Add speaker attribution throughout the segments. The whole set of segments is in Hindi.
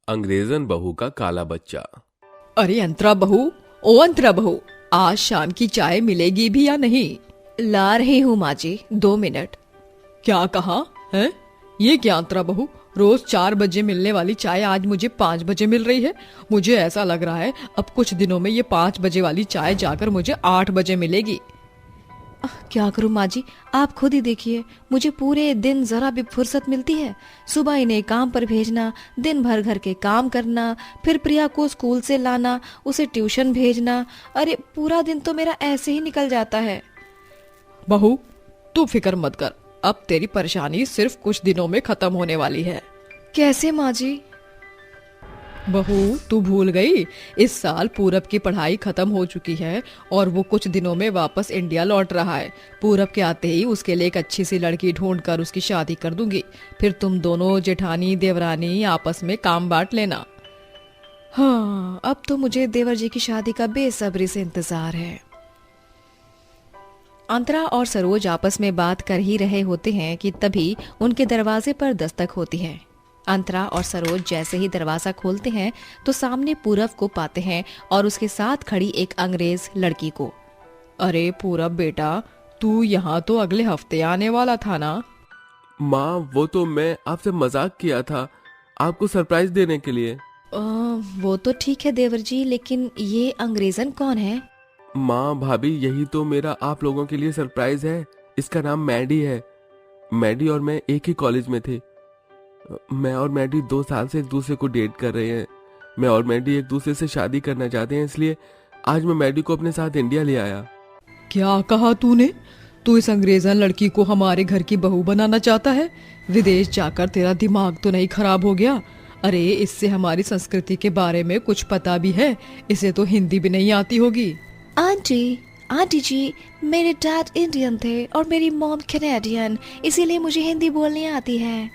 Speaker 1: अंग्रेजन बहू का काला बच्चा।
Speaker 2: अरे अंतरा बहू, ओ अंतरा बहू, आज शाम की चाय मिलेगी भी या नहीं? ला रही हूँ माँ जी, 2 मिनट। क्या कहा है? ये क्या अंतरा बहू, रोज 4 बजे मिलने वाली चाय आज मुझे 5 बजे मिल रही है। मुझे ऐसा लग रहा है अब कुछ दिनों में ये 5 बजे वाली चाय जाकर मुझे 8 बजे मिलेगी। क्या करूं माँ जी, आप खुद ही देखिए, मुझे पूरे दिन जरा भी फुर्सत मिलती है। सुबह इन्हें काम पर भेजना, दिन भर घर के काम करना, फिर प्रिया को स्कूल से लाना, उसे ट्यूशन भेजना। अरे पूरा दिन तो मेरा ऐसे ही निकल जाता है। बहू तू फिक्र मत कर, अब तेरी परेशानी सिर्फ कुछ दिनों में खत्म होने वाली है। कैसे माँ जी? बहू तू भूल गई, इस साल पूरब की पढ़ाई खत्म हो चुकी है और वो कुछ दिनों में वापस इंडिया लौट रहा है। पूरब के आते ही उसके लिए एक अच्छी सी लड़की ढूंढकर उसकी शादी कर दूंगी। फिर तुम दोनों जेठानी देवरानी आपस में काम बांट लेना। हाँ, अब तो मुझे देवर जी की शादी का बेसब्री से इंतजार है। अंतरा और सरोज आपस में बात कर ही रहे होते हैं कि तभी उनके दरवाजे पर दस्तक होती है। अंतरा और सरोज जैसे ही दरवाजा खोलते हैं तो सामने पूरब को पाते हैं और उसके साथ खड़ी एक अंग्रेज लड़की को। अरे पूरब बेटा, तू यहाँ तो अगले हफ्ते आने वाला था ना?
Speaker 1: माँ वो तो मैं आपसे मजाक किया था, आपको सरप्राइज देने के लिए।
Speaker 2: वो तो ठीक है देवर जी, लेकिन ये अंग्रेजन कौन है?
Speaker 1: माँ भाभी यही तो मेरा आप लोगों के लिए सरप्राइज है। इसका नाम मैडी है। मैडी और मैं एक ही कॉलेज में थे। मैं और मैडी 2 साल से एक दूसरे को डेट कर रहे हैं। मैं और मैडी एक दूसरे से शादी करना चाहते हैं, इसलिए आज मैं मैडी को अपने साथ इंडिया ले आया।
Speaker 2: क्या कहा तूने? तू इस अंग्रेजन लड़की को हमारे घर की बहू बनाना चाहता है? विदेश जाकर तेरा दिमाग तो नहीं खराब हो गया? अरे इससे हमारी संस्कृति के बारे में कुछ पता भी है? इसे तो हिंदी भी नहीं आती होगी। आंटी जी, मेरे डैड इंडियन थे और मेरी मॉम कैनेडियन, इसीलिए मुझे हिंदी बोलनी आती है।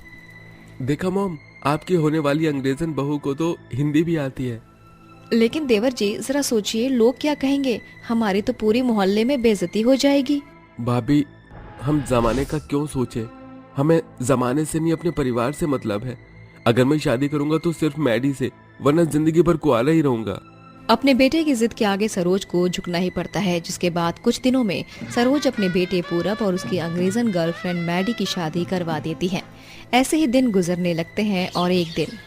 Speaker 1: देखा मॉम, आपकी होने वाली अंग्रेजन बहू को तो हिंदी भी आती है।
Speaker 2: लेकिन देवर जी जरा सोचिए, लोग क्या कहेंगे? हमारी तो पूरी मोहल्ले में बेइज्जती हो जाएगी।
Speaker 1: भाभी हम जमाने का क्यों सोचे, हमें जमाने से नहीं अपने परिवार से मतलब है। अगर मैं शादी करूंगा तो सिर्फ मैडी से, वरना जिंदगी भर कुआरा ही रहूंगा।
Speaker 2: अपने बेटे की जिद के आगे सरोज को झुकना ही पड़ता है, जिसके बाद कुछ दिनों में सरोज अपने बेटे पूरब और उसकी अंग्रेजन गर्लफ्रेंड मैडी की शादी करवा देती है। ऐसे ही दिन गुजरने लगते हैं और एक दिन,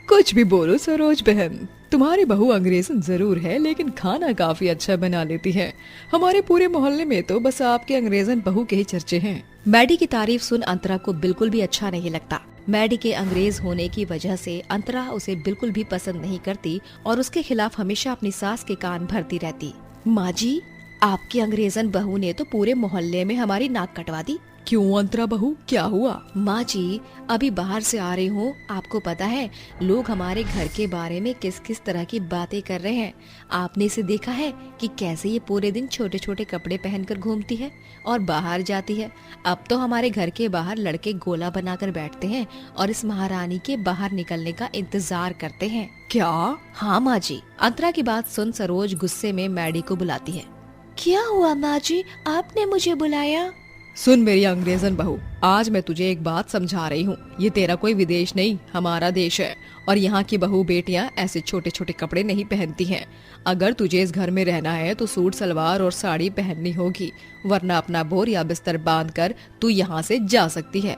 Speaker 2: कुछ भी बोलो सरोज बहन, तुम्हारी बहू अंग्रेजन जरूर है लेकिन खाना काफी अच्छा बना लेती है। हमारे पूरे मोहल्ले में तो बस आपके अंग्रेजन बहू के ही चर्चे हैं। मैडी की तारीफ सुन अंतरा को बिल्कुल भी अच्छा नहीं लगता। मैडी के अंग्रेज होने की वजह से अंतरा उसे बिल्कुल भी पसंद नहीं करती और उसके खिलाफ हमेशा अपनी सास के कान भरती रहती। माँ जी, आपकी अंग्रेजन बहू ने तो पूरे मोहल्ले में हमारी नाक कटवा दी। क्यों अंतरा बहू, क्या हुआ? माँ जी, अभी बाहर से आ रही हूँ, आपको पता है लोग हमारे घर के बारे में किस किस तरह की बातें कर रहे हैं। आपने इसे देखा है कि कैसे ये पूरे दिन छोटे छोटे कपड़े पहनकर घूमती है और बाहर जाती है। अब तो हमारे घर के बाहर लड़के गोला बनाकर बैठते हैं और इस महारानी के बाहर निकलने का इंतजार करते हैं। क्या? हाँ माँ जी। अंतरा की बात सुन सरोज गुस्से में मैडी को बुलाती है। क्या हुआ माँ जी, आपने मुझे बुलाया? सुन मेरी अंग्रेजन बहू, आज मैं तुझे एक बात समझा रही हूँ। ये तेरा कोई विदेश नहीं, हमारा देश है और यहाँ की बहू बेटियाँ ऐसे छोटे छोटे कपड़े नहीं पहनती हैं। अगर तुझे इस घर में रहना है तो सूट सलवार और साड़ी पहननी होगी, वरना अपना बोर या बिस्तर बांध कर तू यहाँ से जा सकती है।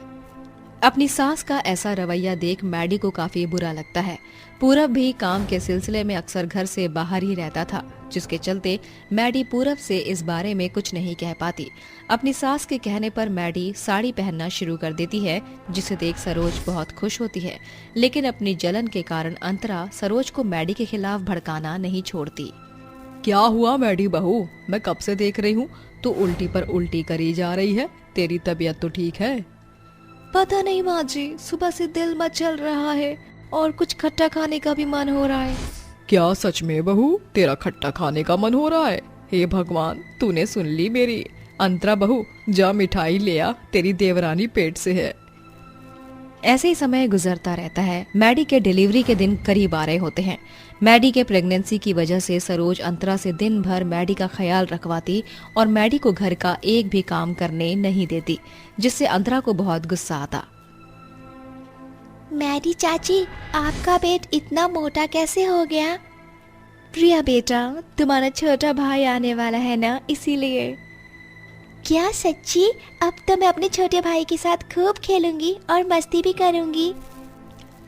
Speaker 2: अपनी सास का ऐसा रवैया देख मैडी को काफी बुरा लगता है। पूरब भी काम के सिलसिले में अक्सर घर से बाहर ही रहता था, जिसके चलते मैडी पूरब से इस बारे में कुछ नहीं कह पाती। अपनी सास के कहने पर मैडी साड़ी पहनना शुरू कर देती है, जिसे देख सरोज बहुत खुश होती है। लेकिन अपनी जलन के कारण अंतरा सरोज को मैडी के खिलाफ भड़काना नहीं छोड़ती। क्या हुआ मैडी बहू, मैं कब से देख रही हूँ तू उल्टी पर उल्टी करी जा रही है। तेरी तबीयत तो ठीक है? पता नहीं माँ जी, सुबह से दिल मचल रहा है और कुछ खट्टा खाने का भी मन हो रहा है। क्या सच में बहू, तेरा खट्टा खाने का मन हो रहा है? हे भगवान, तूने सुन ली मेरी। अंतरा बहू, जा मिठाई ले आ, तेरी देवरानी पेट से है। ऐसे ही समय गुजरता रहता है। मैडी के डिलीवरी के दिन करीब आ रहे होते हैं। मैडी के प्रेगनेंसी की वजह से सरोज अंतरा से दिन भर मैडी का ख्याल रखवाती और मैडी को घर का एक भी काम करने नहीं देती, जिससे अंतरा को बहुत गुस्सा आता।
Speaker 3: मैडी चाची, आपका पेट इतना मोटा कैसे हो गया?
Speaker 2: प्रिया बेटा, तुम्हारा छोटा भाई आने वाला है ना, इसीलिए।
Speaker 3: क्या सच्ची? अब तो मैं अपने छोटे भाई के साथ खूब खेलूंगी और मस्ती भी करूंगी।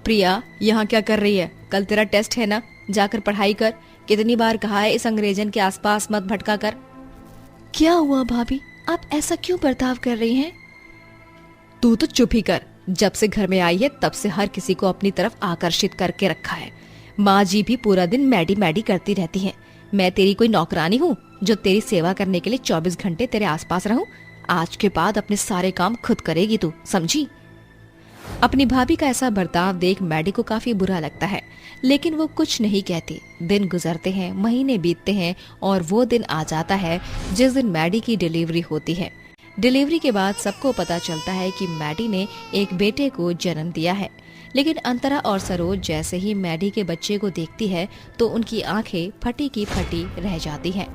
Speaker 2: प्रिया, यहाँ क्या कर रही है? कल तेरा टेस्ट है ना, जाकर पढ़ाई कर। कितनी बार कहा है इस अंग्रेजन के आसपास मत भटका कर। क्या हुआ भाभी, आप ऐसा क्यों बर्ताव कर रही हैं? तू तो चुप ही कर। जब से घर में आई है तब से हर किसी को अपनी तरफ आकर्षित करके रखा है। माँ जी भी पूरा दिन मैडी मैडी करती रहती हैं। मैं तेरी कोई नौकरानी हूँ जो तेरी सेवा करने के लिए 24 घंटे तेरे आसपास रहूं? आज के बाद अपने सारे काम खुद करेगी तू, समझी? अपनी भाभी का ऐसा बर्ताव देख मैडी को काफी बुरा लगता है, लेकिन वो कुछ नहीं कहती। दिन गुजरते हैं, महीने बीतते हैं और वो दिन आ जाता है जिस दिन मैडी की डिलीवरी होती है। डिलीवरी के बाद सबको पता चलता है कि मैडी ने एक बेटे को जन्म दिया है, लेकिन अंतरा और सरोज जैसे ही मैडी के बच्चे को देखती है तो उनकी आंखें फटी की फटी रह जाती हैं,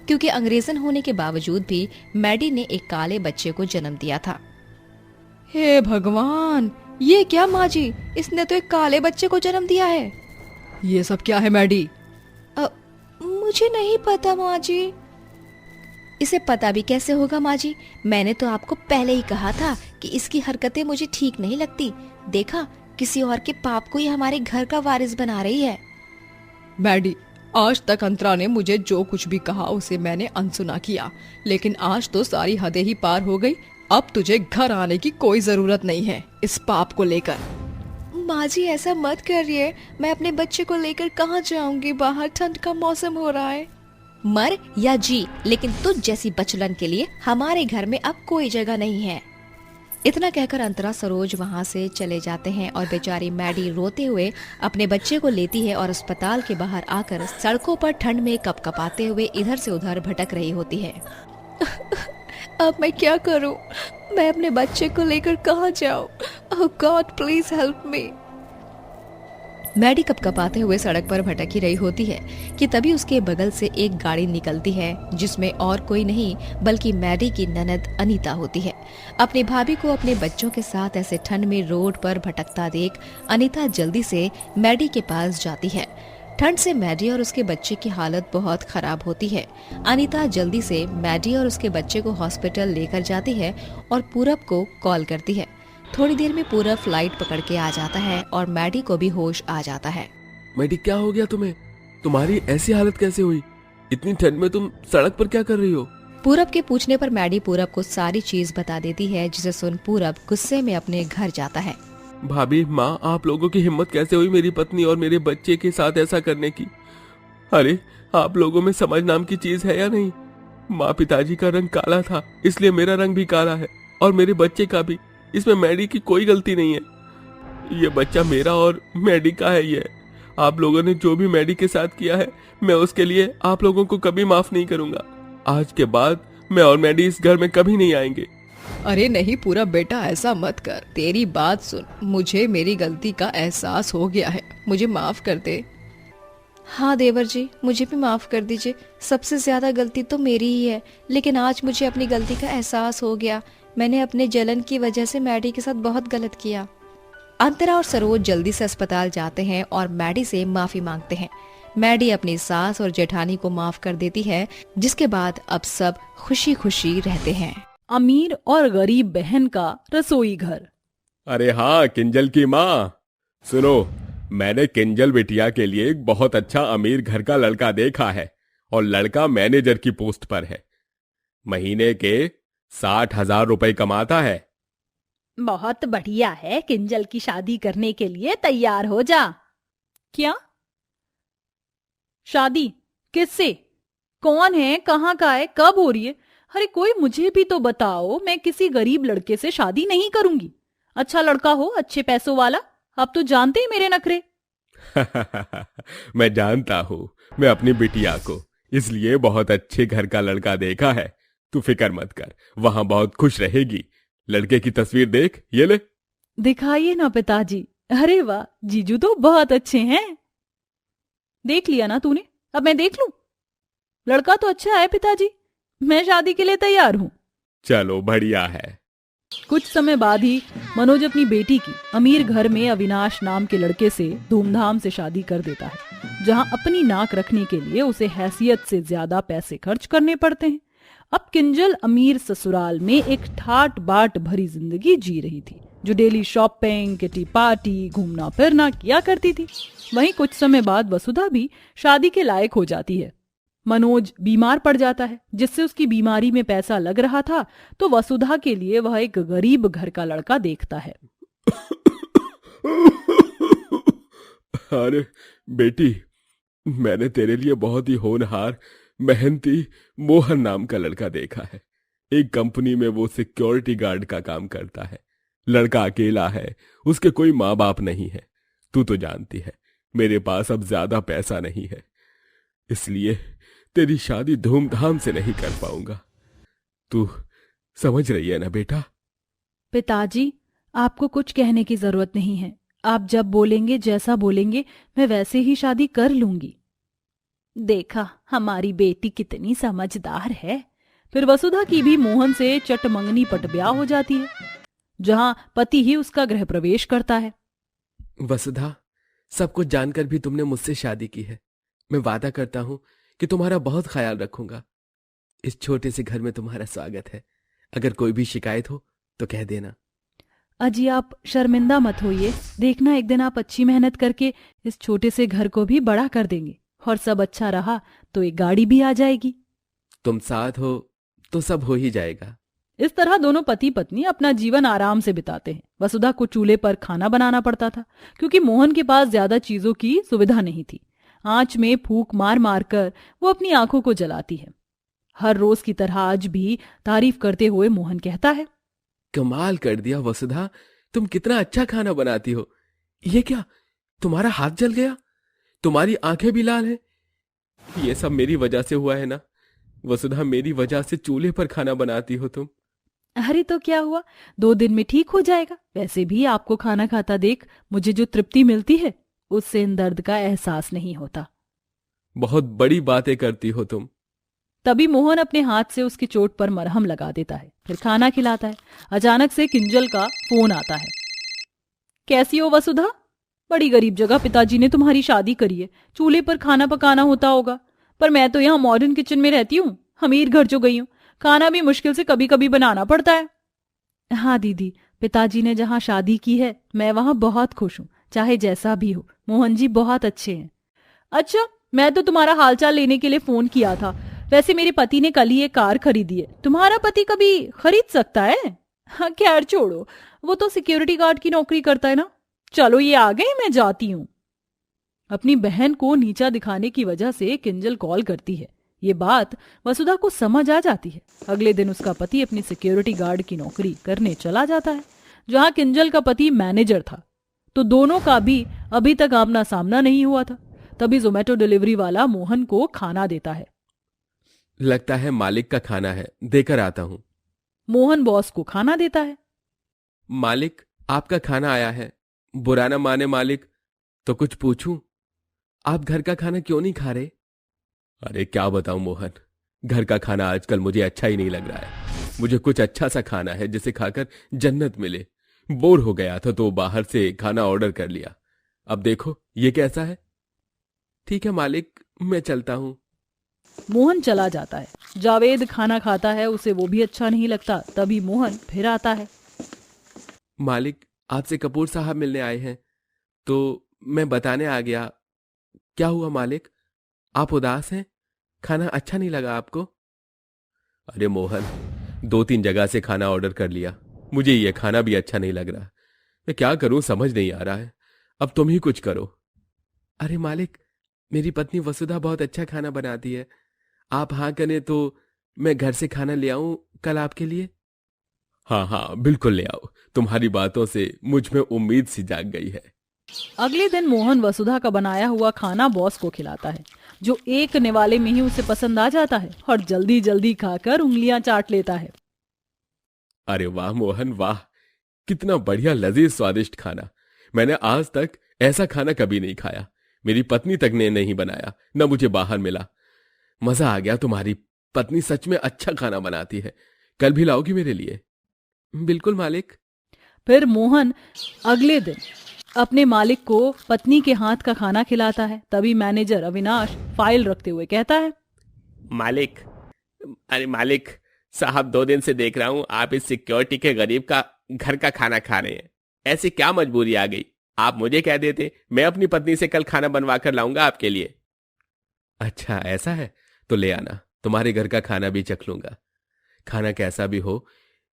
Speaker 2: क्योंकि अंग्रेजन होने के बावजूद भी मैडी ने एक काले बच्चे को जन्म दिया था। हे भगवान, ये क्या माँ जी, इसने तो एक काले बच्चे को जन्म दिया है। ये सब क्या है मैडी? मुझे नहीं पता माँ जी। इसे पता भी कैसे होगा माँ जी? मैंने तो आपको पहले ही कहा था कि इसकी हरकतें मुझे ठीक नहीं लगती। देखा, किसी और के पाप को ये हमारे घर का वारिस बना रही है। मैडी, आज तक अंतरा ने मुझे जो कुछ भी कहा उसे मैंने अनसुना किया, लेकिन आज तो सारी हदें ही पार हो गई। अब तुझे घर आने की कोई जरूरत नहीं है इस पाप को लेकर। माँ जी, ऐसा मत करिए। मैं अपने बच्चे को लेकर कहाँ जाऊंगी? बाहर ठंड का मौसम हो रहा है। मर या जी, लेकिन तुझ जैसी बचलन के लिए हमारे घर में अब कोई जगह नहीं है। इतना कहकर अंतरा सरोज वहाँ से चले जाते हैं और बेचारी मैडी रोते हुए अपने बच्चे को लेती है और अस्पताल के बाहर आकर सड़कों पर ठंड में कपकपाते हुए इधर से उधर भटक रही होती है। अब मैं क्या करूं? मैं अपने बच्चे को लेकर कहाँ जाऊं? Oh god, please help me. Maddy कपकपाते हुए सड़क पर भटक ही रही होती है कि तभी उसके बगल से एक गाड़ी निकलती है जिसमें और कोई नहीं बल्कि मैडी की ननद अनीता होती है। अपनी भाभी को अपने बच्चों के साथ ऐसे ठंड में रोड पर भटकता देख अनीता जल्दी से मैडी के पास जाती है। ठंड से मैडी और उसके बच्चे की हालत बहुत खराब होती है। अनीता जल्दी से मैडी और उसके बच्चे को हॉस्पिटल लेकर जाती है और पूरब को कॉल करती है। थोड़ी देर में पूरब फ्लाइट पकड़ के आ जाता है और मैडी को भी होश आ जाता है।
Speaker 1: मैडी, क्या हो गया तुम्हें? तुम्हारी ऐसी हालत कैसे हुई? इतनी ठंड में तुम सड़क पर क्या कर रही हो?
Speaker 2: पूरब के पूछने पर मैडी पूरब को सारी चीज बता देती है, जिसे सुन पूरब गुस्से में अपने घर जाता है।
Speaker 1: भाभी, माँ, आप लोगों की हिम्मत कैसे हुई मेरी पत्नी और मेरे बच्चे के साथ ऐसा करने की? अरे, आप लोगों में समझ नाम की चीज है या नहीं? माँ पिताजी का रंग काला था, इसलिए मेरा रंग भी काला है और मेरे बच्चे का भी। इसमें मैडी की कोई गलती नहीं है। ये बच्चा मेरा और मैडी का है। ये आप लोगों ने जो भी मैडी के साथ किया है, मैं उसके लिए आप लोगों को कभी माफ नहीं करूंगा। आज के बाद मैं और मैडी इस घर में कभी नहीं आएंगे।
Speaker 2: अरे नहीं पूरा बेटा, ऐसा मत कर। तेरी बात सुन, मुझे मेरी गलती का एहसास हो गया है, मुझे माफ कर दे। हाँ देवर जी, मुझे भी माफ कर दीजिए। सबसे ज्यादा गलती तो मेरी ही है, लेकिन आज मुझे अपनी गलती का एहसास हो गया। मैंने अपने जलन की वजह से मैडी के साथ बहुत गलत किया। अंतरा और सरोज जल्दी से अस्पताल जाते हैं और मैडी से माफी मांगते हैं। मैडी अपनी सास और जेठानी को माफ कर देती है, जिसके बाद अब सब खुशी खुशी रहते हैं।
Speaker 4: अमीर और गरीब बहन का रसोई घर।
Speaker 5: अरे हाँ, किंजल की माँ, सुनो, मैंने किंजल बिटिया के लिए एक बहुत अच्छा अमीर घर का लड़का देखा है और लड़का मैनेजर की पोस्ट पर है। महीने के 60,000 रुपए कमाता है।
Speaker 4: बहुत बढ़िया है, किंजल की शादी करने के लिए तैयार हो जा। क्या शादी? किससे? कौन है? कहाँ का है? कब हो रही है? अरे कोई मुझे भी तो बताओ। मैं किसी गरीब लड़के से शादी नहीं करूंगी। अच्छा लड़का हो, अच्छे पैसों वाला। अब तो जानते ही मेरे नखरे।
Speaker 5: मैं जानता हूँ, मैं अपनी बिटिया को इसलिए बहुत अच्छे घर का लड़का देखा है। तू फिक्र मत कर, वहां बहुत खुश रहेगी। लड़के की तस्वीर देख, ये ले।
Speaker 4: दिखाइए ना पिताजी। अरे वाह, जीजू तो बहुत अच्छे हैं। देख लिया ना तूने, अब मैं देख लूं? लड़का तो अच्छा है पिताजी, मैं शादी के लिए तैयार हूँ।
Speaker 5: चलो बढ़िया है।
Speaker 4: कुछ समय बाद ही मनोज अपनी बेटी की अमीर घर में अविनाश नाम के लड़के से धूमधाम से शादी कर देता है, जहां अपनी नाक रखने के लिए उसे हैसियत से ज्यादा पैसे खर्च करने पड़ते हैं। अब किंजल अमीर ससुराल में एक ठाट बाट भरी जिंदगी जी रही थी, जो डेली शॉपिंग, किटी पार्टी, घूमना फिरना किया करती थी। वहीं कुछ समय बाद वसुधा भी शादी के लायक हो जाती है। मनोज बीमार पड़ जाता है, जिससे उसकी बीमारी में पैसा लग रहा था, तो वसुधा के लिए वह एक गरीब घर का लड़का देखता है।
Speaker 5: अरे बेटी, मैंने तेरे लिए बहुत ही होनहार, मेहनती मोहन नाम का लड़का देखा है। एक कंपनी में वो सिक्योरिटी गार्ड का काम करता है। लड़का अकेला है, उसके कोई माँ बाप नहीं है। तू तो जानती है मेरे पास अब ज्यादा पैसा नहीं है, इसलिए तेरी शादी धूमधाम से नहीं कर पाऊंगा। तू समझ रही है ना बेटा?
Speaker 4: पिताजी, आपको कुछ कहने की जरूरत नहीं है। आप जब बोलेंगे, जैसा बोलेंगे, मैं वैसे ही शादी कर लूंगी। देखा, हमारी बेटी कितनी समझदार है। फिर वसुधा की भी मोहन से चटमंगनी पट ब्याह हो जाती है, जहां पति ही उसका गृह प्रवेश करता है।
Speaker 1: वसुधा, सब कुछ जानकर भी तुमने मुझसे शादी की है। मैं वादा करता हूं कि तुम्हारा बहुत ख्याल रखूंगा। इस छोटे से घर में तुम्हारा स्वागत है। अगर कोई भी शिकायत हो तो कह देना।
Speaker 4: अजी, आप शर्मिंदा मत होइए। देखना, एक दिन आप अच्छी मेहनत करके इस छोटे से घर को भी बड़ा कर देंगे, और सब अच्छा रहा तो एक गाड़ी भी आ जाएगी।
Speaker 1: तुम साथ हो तो सब हो ही जाएगा।
Speaker 4: इस तरह दोनों पति पत्नी अपना जीवन आराम से बिताते हैं। वसुधा को चूल्हे पर खाना बनाना पड़ता था, क्योंकि मोहन के पास ज्यादा चीजों की सुविधा नहीं थी। आंच में फूंक मार मार कर वो अपनी आंखों को जलाती है। हर रोज की तरह आज भी तारीफ करते हुए मोहन कहता है,
Speaker 1: कमाल कर दिया वसुधा, तुम कितना अच्छा खाना बनाती हो। ये क्या, तुम्हारा हाथ जल गया? तुम्हारी आंखें भी लाल हैं। ये सब मेरी वजह से हुआ है ना वसुधा? मेरी वजह से चूल्हे पर खाना बनाती हो तुम।
Speaker 4: अरे तो क्या हुआ, 2 दिन में ठीक हो जाएगा। वैसे भी आपको खाना खाता देख मुझे जो तृप्ति मिलती है, उससे इन दर्द का एहसास नहीं होता।
Speaker 1: बहुत बड़ी बातें करती हो तुम।
Speaker 4: तभी मोहन अपने हाथ से उसकी चोट पर मरहम लगा देता है, फिर खाना खिलाता है। अचानक से किंजल का फोन आता है। कैसी हो वसुधा? बड़ी गरीब जगह पिताजी ने तुम्हारी शादी करी है, चूल्हे पर खाना पकाना होता होगा। पर मैं तो यहाँ मॉडर्न किचन में रहती हूँ, अमीर घर जो गई हूँ, खाना भी मुश्किल से कभी कभी बनाना पड़ता है। हाँ दीदी, पिताजी ने जहाँ शादी की है मैं वहाँ बहुत खुश हूँ, चाहे जैसा भी हो। मोहन जी बहुत अच्छे हैं। अच्छा, मैं तो तुम्हारा हालचाल लेने के लिए फोन किया था। वैसे मेरे पति ने कल ही एक कार खरीदी है। तुम्हारा पति कभी खरीद सकता है? हाँ खैर छोड़ो, वो तो सिक्योरिटी गार्ड की नौकरी करता है ना। चलो ये आ गए, मैं जाती हूँ। अपनी बहन को नीचा दिखाने की वजह से किंजल कॉल करती है। ये बात वसुधा को समझ आ जाती है। अगले दिन उसका पति अपनी सिक्योरिटी गार्ड की नौकरी करने चला जाता है, जहां किंजल का पति मैनेजर था। तो दोनों का भी अभी तक आमना सामना नहीं हुआ था। तभी जोमेटो डिलीवरी वाला मोहन को खाना देता है।
Speaker 1: लगता है मालिक का खाना है, देकर आता हूं।
Speaker 4: मोहन बॉस को खाना देता है।
Speaker 1: मालिक, आपका खाना आया है। बुरा ना माने मालिक, तो कुछ पूछूं? आप घर का खाना क्यों नहीं खा रहे?
Speaker 5: अरे क्या बताऊं मोहन, घर का खाना आजकल मुझे अच्छा ही नहीं लग रहा है। मुझे कुछ अच्छा सा खाना है जिसे खाकर जन्नत मिले। बोर हो गया था तो बाहर से खाना ऑर्डर कर लिया। अब देखो ये कैसा है।
Speaker 1: ठीक है मालिक, मैं चलता हूं।
Speaker 4: मोहन चला जाता है। जावेद खाना खाता है, उसे वो भी अच्छा नहीं लगता। तभी मोहन फिर आता है।
Speaker 1: मालिक, आपसे कपूर साहब मिलने आए हैं, तो मैं बताने आ गया। क्या हुआ मालिक, आप उदास हैं? खाना अच्छा नहीं लगा आपको?
Speaker 5: अरे मोहन, 2-3 जगह से खाना ऑर्डर कर लिया, मुझे ये खाना भी अच्छा नहीं लग रहा। मैं क्या करूं समझ नहीं आ रहा है। अब तुम ही कुछ करो।
Speaker 1: अरे मालिक, मेरी पत्नी वसुधा बहुत अच्छा खाना बनाती है। आप हाँ करें तो मैं घर से खाना ले आऊं कल आपके लिए।
Speaker 5: हाँ हाँ बिल्कुल ले आओ। तुम्हारी बातों से मुझ में उम्मीद सी जाग गई है।
Speaker 4: अगले दिन मोहन वसुधा का बनाया हुआ खाना बॉस को खिलाता है, जो एक निवाले में ही उसे पसंद आ जाता है और जल्दी जल्दी खाकर उंगलियां चाट लेता है।
Speaker 5: अरे वाह मोहन वाह, कितना बढ़िया लजीज स्वादिष्ट खाना। मैंने आज तक ऐसा खाना कभी नहीं खाया। मेरी पत्नी तक ने नहीं बनाया, न मुझे बाहर मिला। मजा आ गया। तुम्हारी पत्नी सच में अच्छा खाना बनाती है। कल भी लाओगी मेरे लिए?
Speaker 1: बिल्कुल मालिक।
Speaker 4: फिर मोहन अगले दिन अपने मालिक को पत्नी के हाथ का खाना खिलाता है। तभी मैनेजर अविनाश फाइल रखते हुए कहता है,
Speaker 5: मालिक, अरे मालिक साहब, 2 दिन से देख रहा हूं आप इस सिक्योरिटी के गरीब का घर का खाना खा रहे हैं। ऐसी क्या मजबूरी आ गई? आप मुझे कह देते, मैं अपनी पत्नी से कल खाना बनवा कर लाऊंगा आपके लिए।
Speaker 1: अच्छा ऐसा है, तो ले आना, तुम्हारे घर का खाना भी चख लूंगा। खाना कैसा भी हो,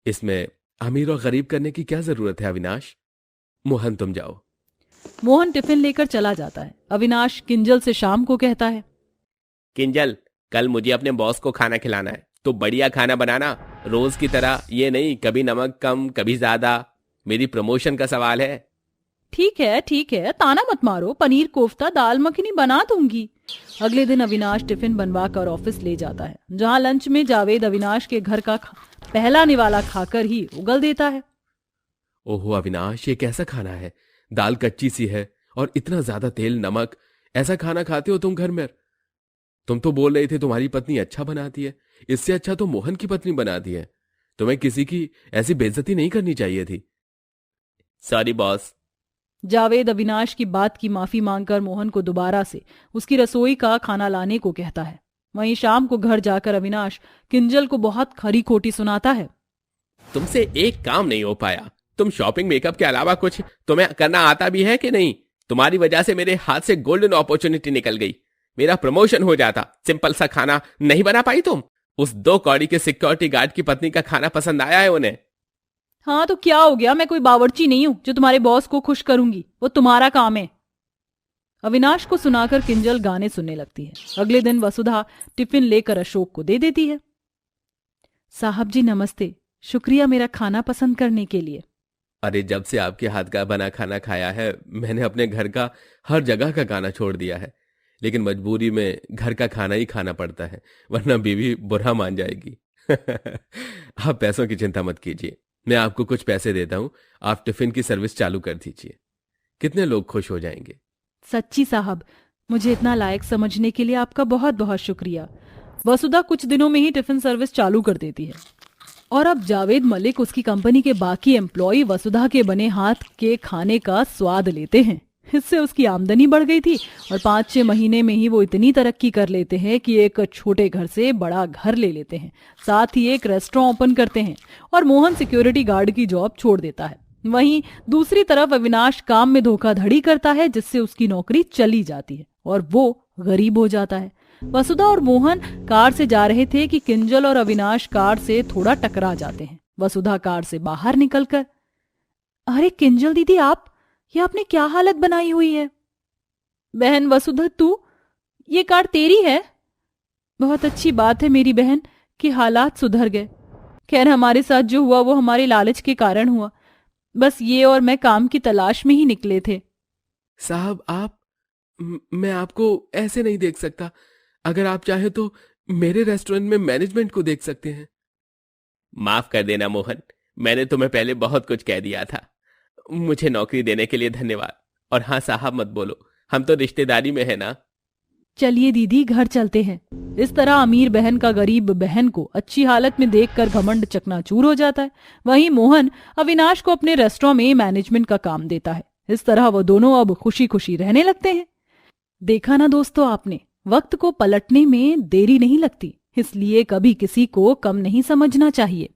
Speaker 1: इसमें अमीर और गरीब करने की क्या जरूरत है अविनाश। मोहन तुम जाओ।
Speaker 4: मोहन टिफिन लेकर चला जाता है। अविनाश किंजल से शाम को कहता है,
Speaker 5: किंजल, कल मुझे अपने बॉस को खाना खिलाना है, तो बढ़िया खाना बनाना, रोज की तरह। ये नहीं कभी नमक कम कभी ज्यादा। मेरी प्रमोशन का सवाल है।
Speaker 4: ठीक है, ताना मत मारो, पनीर कोफ्ता दाल मखनी बना दूंगी। अगले दिन अविनाश टिफिन बनवा कर ऑफिस ले जाता है, जहां लंच में जावेद अविनाश के घर का पहला निवाला खाकर ही उगल देता है।
Speaker 1: ओहो अविनाश, ये कैसा खाना है? दाल कच्ची सी है और इतना ज्यादा तेल नमक। ऐसा खाना खाते हो तुम घर में? तुम तो बोल रहे थे तुम्हारी पत्नी अच्छा बनाती है। इससे अच्छा तो मोहन की पत्नी बनाती है। तुम्हें किसी की ऐसी बेइज्जती नहीं करनी चाहिए थी।
Speaker 5: Sorry boss.
Speaker 4: जावेद अविनाश की बात की माफी मांगकर मोहन को दोबारा से उसकी रसोई का खाना लाने को कहता है। वहीं शाम को घर जाकर अविनाश किंजल को बहुत खरी खोटी सुनाता है।
Speaker 5: तुमसे एक काम नहीं हो पाया। तुम शॉपिंग मेकअप के अलावा कुछ तुम्हें करना आता भी है कि नहीं? तुम्हारी वजह से मेरे हाथ से गोल्डन अपॉर्चुनिटी निकल गई। मेरा प्रमोशन हो जाता। सिंपल सा खाना नहीं बना पाई तुम। उस 2 कौड़ी के सिक्योरिटी गार्ड की पत्नी का खाना पसंद आया है उन्हें।
Speaker 4: हाँ तो क्या हो गया, मैं कोई बावर्ची नहीं हूं जो तुम्हारे बॉस को खुश करूंगी, वो तुम्हारा काम है। अविनाश को सुनाकर किंजल गाने सुनने लगती है। अगले दिन वसुधा टिफिन लेकर अशोक को दे देती है। साहब जी नमस्ते, शुक्रिया मेरा खाना पसंद करने के लिए।
Speaker 1: अरे जब से आपके हाथ का बना खाना खाया है, मैंने अपने घर का हर जगह का खाना छोड़ दिया है। लेकिन मजबूरी में घर का खाना ही खाना पड़ता है, वरना बीवी बुरा मान जाएगी। आप पैसों की चिंता मत कीजिए, मैं आपको कुछ पैसे देता हूं। आप टिफिन की सर्विस चालू कर दीजिए, कितने लोग खुश हो जाएंगे।
Speaker 4: सच्ची साहब, मुझे इतना लायक समझने के लिए आपका बहुत बहुत शुक्रिया। वसुधा कुछ दिनों में ही टिफिन सर्विस चालू कर देती है और अब जावेद मलिक उसकी कंपनी के बाकी एम्प्लॉय वसुधा के बने हाथ के खाने का स्वाद लेते हैं। इससे उसकी आमदनी बढ़ गई थी और 5-6 महीने में ही वो इतनी तरक्की कर लेते हैं कि एक छोटे घर से बड़ा घर ले लेते हैं, साथ ही एक रेस्टोरेंट ओपन करते हैं और मोहन सिक्योरिटी गार्ड की जॉब छोड़ देता है। वहीं दूसरी तरफ अविनाश काम में धोखाधड़ी करता है, जिससे उसकी नौकरी चली जाती है और वो गरीब हो जाता है। वसुधा और मोहन कार से जा रहे थे कि किंजल और अविनाश कार से थोड़ा टकरा जाते हैं। वसुधा कार से बाहर निकलकर, अरे किंजल दीदी, आप ये आपने क्या हालत बनाई हुई है? बहन वसुधा, तू ये कार तेरी है? बहुत अच्छी बात है मेरी बहन कि हालात सुधर गए। खैर हमारे साथ जो हुआ वो हमारे लालच के कारण हुआ। बस ये और मैं काम की तलाश में ही निकले थे।
Speaker 1: साहब मैं आपको ऐसे नहीं देख सकता। अगर आप चाहे तो मेरे रेस्टोरेंट में मैनेजमेंट को देख सकते हैं।
Speaker 5: माफ कर देना मोहन, मैंने तुम्हें पहले बहुत कुछ कह दिया था। मुझे नौकरी देने के लिए धन्यवाद। और हाँ साहब मत बोलो, हम तो रिश्तेदारी में है ना।
Speaker 4: चलिए दीदी घर चलते हैं। इस तरह अमीर बहन का गरीब बहन को अच्छी हालत में देखकर घमंड चकनाचूर हो जाता है। वहीं मोहन अविनाश को अपने रेस्टोरेंट में मैनेजमेंट का काम देता है। इस तरह वो दोनों अब खुशी खुशी रहने लगते हैं। देखा ना दोस्तों आपने, वक्त को पलटने में देरी नहीं लगती, इसलिए कभी किसी को कम नहीं समझना चाहिए।